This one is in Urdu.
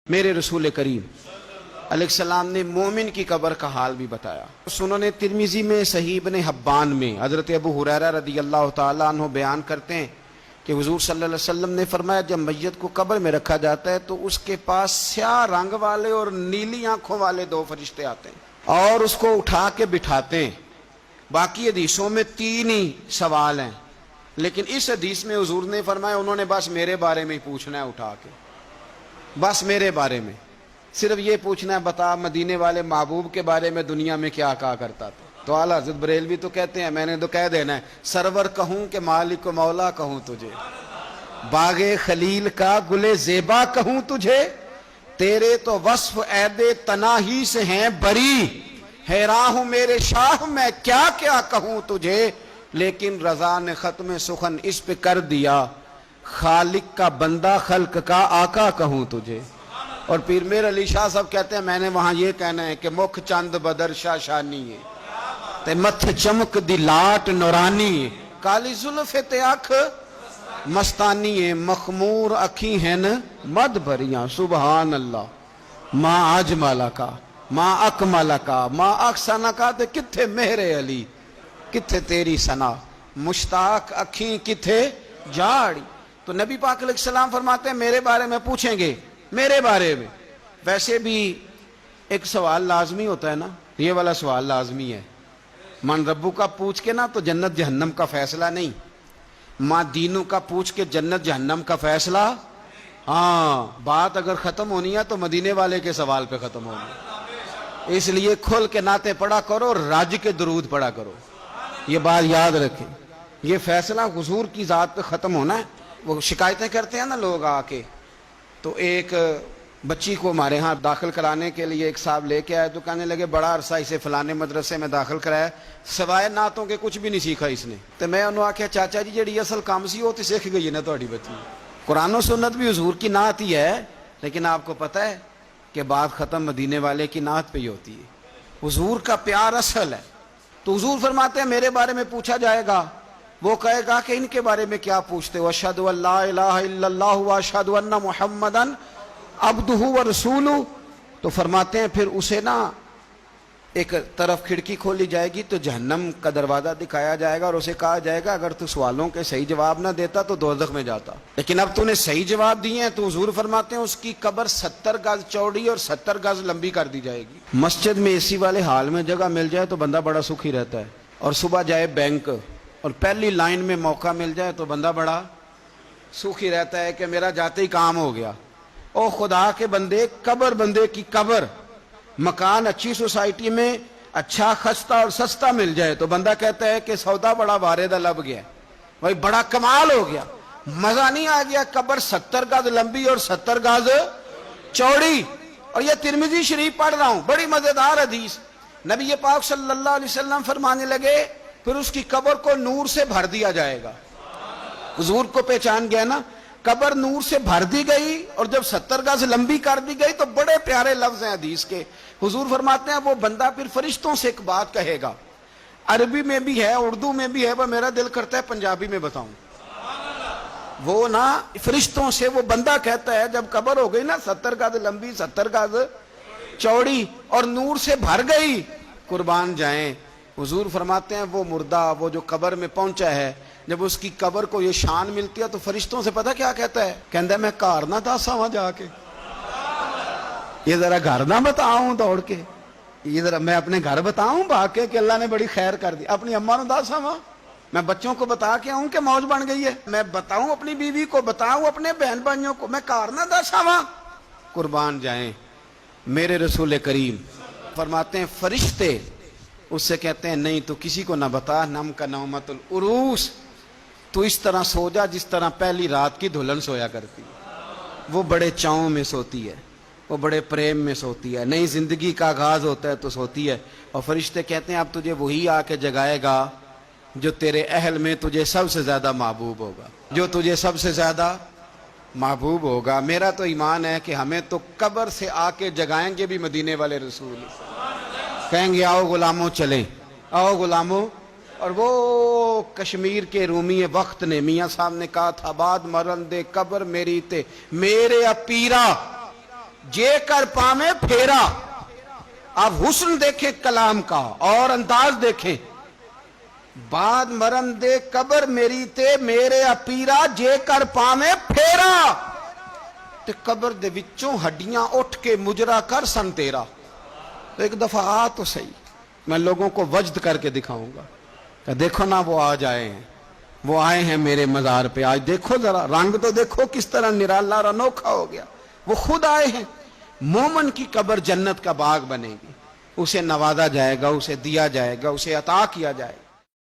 میرے رسول کریم علیہ السلام نے مومن کی قبر کا حال بھی بتایا۔ سنن ترمذی میں، صحیح ابن حبان میں حضرت ابو ہریرہ رضی اللہ تعالیٰ عنہ بیان کرتے ہیں کہ حضور صلی اللہ علیہ وسلم نے فرمایا جب میت کو قبر میں رکھا جاتا ہے تو اس کے پاس سیاہ رنگ والے اور نیلی آنکھوں والے دو فرشتے آتے ہیں اور اس کو اٹھا کے بٹھاتے ہیں۔ باقی حدیثوں میں 3 ہی سوال ہیں، لیکن اس حدیث میں حضور نے فرمایا انہوں نے بس میرے بارے میں ہی پوچھنا ہے، اٹھا کے بس میرے بارے میں صرف یہ پوچھنا ہے، بتا مدینے والے محبوب کے بارے میں دنیا میں کیا کہا کرتا تھا؟ تو اعلیٰ حضرت بریلوی تو کہتے ہیں میں نے تو کہہ دینا ہے، سرور کہوں کہ مالک و مولا کہوں تجھے، باغ خلیل کا گل زیبا کہوں تجھے، تیرے تو وصف عید تناہی سے ہیں بری، حیران ہوں میرے شاہ میں کیا کیا کہوں تجھے، لیکن رضا نے ختم سخن اس پہ کر دیا، خالق کا بندہ خلق کا آقا کہوں تجھے۔ اور پیر میر علی شاہ صاحب کہتے ہیں میں نے وہاں یہ کہنا ہے کہ مکھ چند بدر شاہ شانی ہے تے متھ چمک دی لاٹ نورانی ہے، کالی زلف تے اکھ مستانی ہے، مخمور اکھی ہیں مد بھریاں، سبحان اللہ، ما اجمل کا ما اکمل کا ما احسن کا، تے کتھے مہر علی کتھے تیری ثنا، مشتاق اکھیں کتھے جاڑی۔ تو نبی پاک علیہ السلام فرماتے ہیں میرے بارے میں پوچھیں گے، میرے بارے میں۔ ویسے بھی ایک سوال لازمی ہوتا ہے نا، یہ والا سوال لازمی ہے، من ربو کا پوچھ کے نا تو جنت جہنم کا فیصلہ نہیں، ماں دینوں کا پوچھ کے جنت جہنم کا فیصلہ۔ ہاں بات اگر ختم ہونی ہے تو مدینے والے کے سوال پہ ختم ہونی ہے، اس لیے کھل کے نعتیں پڑھا کرو، راج کے درود پڑھا کرو، یہ بات یاد رکھیں، یہ فیصلہ حضور کی ذات پہ ختم ہونا ہے۔ وہ شکایتیں کرتے ہیں نا لوگ آ کے، تو ایک بچی کو ہمارے ہاں داخل کرانے کے لیے ایک صاحب لے کے آئے تو کہنے لگے بڑا عرصہ اسے فلانے مدرسے میں داخل کرایا، سوائے نعتوں کے کچھ بھی نہیں سیکھا اس نے۔ تو میں انہوں آکھیا چاچا جی جڑی اصل کام سی وہ تو سیکھ گئی ہے نا تہاڈی بچی، قرآن و سنت بھی حضور کی نعت ہی ہے، لیکن آپ کو پتہ ہے کہ بات ختم مدینے والے کی نعت پہ ہی ہوتی ہے، حضور کا پیار اصل ہے۔ تو حضور فرماتے ہیں میرے بارے میں پوچھا جائے گا، وہ کہے گا کہ ان کے بارے میں کیا پوچھتے ہو، اشہد ان لا الہ الا اللہ واشہد ان محمدن عبدہ ورسولہ۔ تو فرماتے ہیں پھر اسے نا ایک طرف کھڑکی کھولی جائے گی تو جہنم کا دروازہ دکھایا جائے گا اور اسے کہا جائے گا اگر تو سوالوں کے صحیح جواب نہ دیتا تو دوزخ میں جاتا، لیکن اب تو نے صحیح جواب دیے ہیں۔ تو حضور فرماتے ہیں اس کی قبر 70 گز چوڑی اور 70 گز لمبی کر دی جائے گی۔ مسجد میں اے سی والے حال میں جگہ مل جائے تو بندہ بڑا سکھی رہتا ہے، اور صبح جائے بینک اور پہلی لائن میں موقع مل جائے تو بندہ بڑا سکھی رہتا ہے کہ میرا جاتے ہی کام ہو گیا۔ او خدا کے بندے، قبر بندے کی قبر، مکان اچھی سوسائٹی میں اچھا خستہ اور سستا مل جائے تو بندہ کہتا ہے کہ سودا بڑا واردہ لب گیا، بھائی بڑا کمال ہو گیا، مزہ نہیں آ گیا۔ قبر 70 گز لمبی اور 70 گز چوڑی، اور یہ ترمذی شریف پڑھ رہا ہوں، بڑی مزیدار حدیث۔ نبی پاک صلی اللہ علیہ وسلم فرمانے لگے پھر اس کی قبر کو نور سے بھر دیا جائے گا۔ حضور کو پہچان گیا نا، قبر نور سے بھر دی گئی اور جب 70 گز لمبی کر دی گئی تو بڑے پیارے لفظ ہیں حدیث کے۔ حضور فرماتے ہیں وہ بندہ پھر فرشتوں سے ایک بات کہے گا، عربی میں بھی ہے اردو میں بھی ہے، وہ میرا دل کرتا ہے پنجابی میں بتاؤں۔ وہ نا فرشتوں سے وہ بندہ کہتا ہے جب قبر ہو گئی نا 70 گز لمبی 70 گز چوڑی اور نور سے بھر گئی، قربان جائیں، حضور فرماتے ہیں وہ مردہ وہ جو قبر میں پہنچا ہے جب اس کی قبر کو یہ شان ملتی ہے تو فرشتوں سے پتہ کیا کہتا ہے؟ کہتا ہے میں گھر نہ دساں وہاں جا کے، یہ ذرا گھر نہ بتاؤں دوڑ کے، یہ ذرا میں اپنے گھر بتاؤں بھاگ کے کہ اللہ نے بڑی خیر کر دی، اپنی اماں نو دساں وہاں، میں بچوں کو بتا کے آؤں کہ موج بن گئی ہے، میں بتاؤں اپنی بیوی کو، بتاؤں اپنے بہن بھائیوں کو، میں گھر نہ دساں وہاں۔ قربان جائیں میرے رسول کریم فرماتے ہیں فرشتے اس سے کہتے ہیں نہیں تو کسی کو نہ بتا، نم کا نومت العروس، تو اس طرح سو جا جس طرح پہلی رات کی دلہن سویا کرتی ہے، وہ بڑے چاؤں میں سوتی ہے، وہ بڑے پریم میں سوتی ہے، نئی زندگی کا آغاز ہوتا ہے تو سوتی ہے۔ اور فرشتے کہتے ہیں اب تجھے وہی آ کے جگائے گا جو تیرے اہل میں تجھے سب سے زیادہ محبوب ہوگا، جو تجھے سب سے زیادہ محبوب ہوگا۔ میرا تو ایمان ہے کہ ہمیں تو قبر سے آ کے جگائیں گے بھی مدینے والے رسول، کہیں گے آؤ غلاموں چلیں، آؤ غلاموں۔ اور وہ کشمیر کے رومی وقت نے میاں صاحب نے کہا تھا بعد مرن دے قبر میری تے میرے اپیرا جے کر پامے پھیرا. آپ حسن دیکھیں کلام کا اور انداز دیکھیں. بعد مرن دے قبر میری تے میرے اپیرا جے کر پامے پھیرا. تے قبر دے وچوں ہڈیاں اٹھ کے مجرا کر سن تیرا. تو ایک دفعہ آ تو صحیح, میں لوگوں کو وجد کر کے دکھاؤں گا کہ دیکھو نا وہ آج آئے ہیں, وہ آئے ہیں میرے مزار پہ. آج دیکھو ذرا رنگ تو دیکھو کس طرح نرالا اور انوکھا ہو گیا. وہ خود آئے ہیں. مومن کی قبر جنت کا باغ بنے گی, اسے نوازا جائے گا, اسے دیا جائے گا, اسے عطا کیا جائے گا.